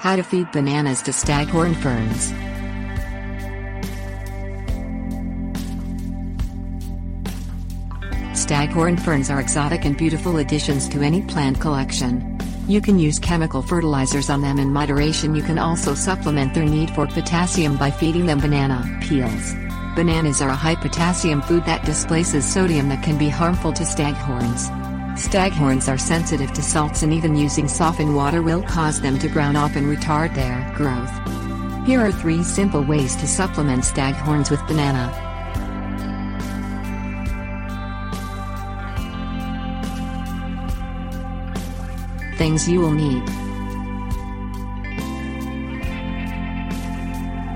How to feed bananas to staghorn ferns. Staghorn ferns are exotic and beautiful additions to any plant collection. You can use chemical fertilizers on them in moderation. You can also supplement their need for potassium by feeding them banana peels. Bananas are a high-potassium food that displaces sodium that can be harmful to staghorns. Staghorns are sensitive to salts, and even using softened water will cause them to brown off and retard their growth. Here are 3 simple ways to supplement staghorns with banana. Things you will need: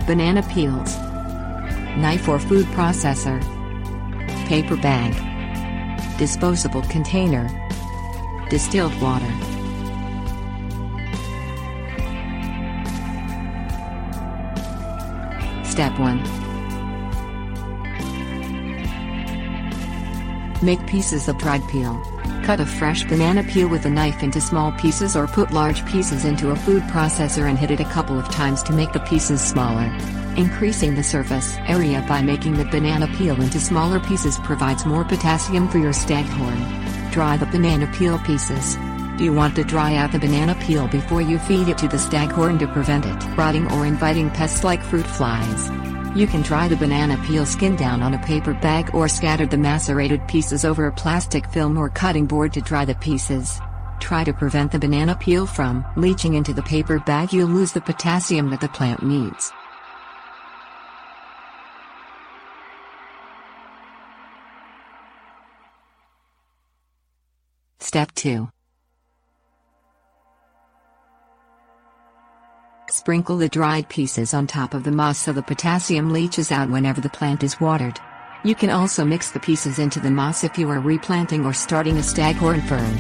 banana peels, knife or food processor, paper bag, disposable container, distilled water. Step 1. Make pieces of dried peel. Cut a fresh banana peel with a knife into small pieces, or put large pieces into a food processor and hit it a couple of times to make the pieces smaller. Increasing the surface area by making the banana peel into smaller pieces provides more potassium for your staghorn. Dry the banana peel pieces. You want to dry out the banana peel before you feed it to the staghorn to prevent it rotting or inviting pests like fruit flies. You can dry the banana peel skin down on a paper bag, or scatter the macerated pieces over a plastic film or cutting board to dry the pieces. Try to prevent the banana peel from leaching into the paper bag. You'll lose the potassium that the plant needs. Step 2. Sprinkle the dried pieces on top of the moss so the potassium leaches out whenever the plant is watered. You can also mix the pieces into the moss if you are replanting or starting a staghorn fern.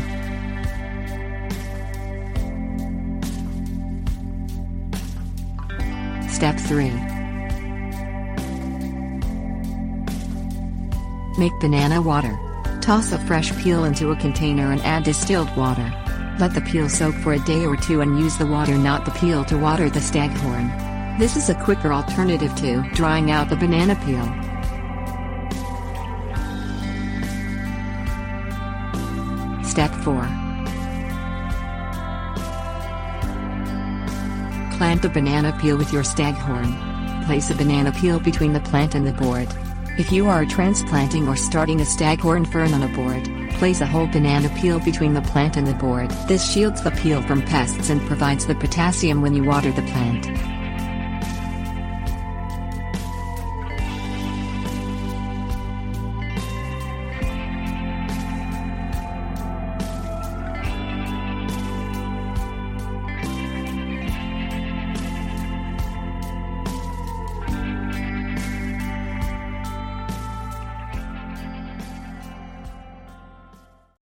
Step 3. Make banana water. Toss a fresh peel into a container and add distilled water. Let the peel soak for a day or 2 and use the water, not the peel, to water the staghorn. This is a quicker alternative to drying out the banana peel. Step 4. Plant the banana peel with your staghorn. Place a banana peel between the plant and the board. If you are transplanting or starting a staghorn fern on a board, place a whole banana peel between the plant and the board. This shields the peel from pests and provides the potassium when you water the plant.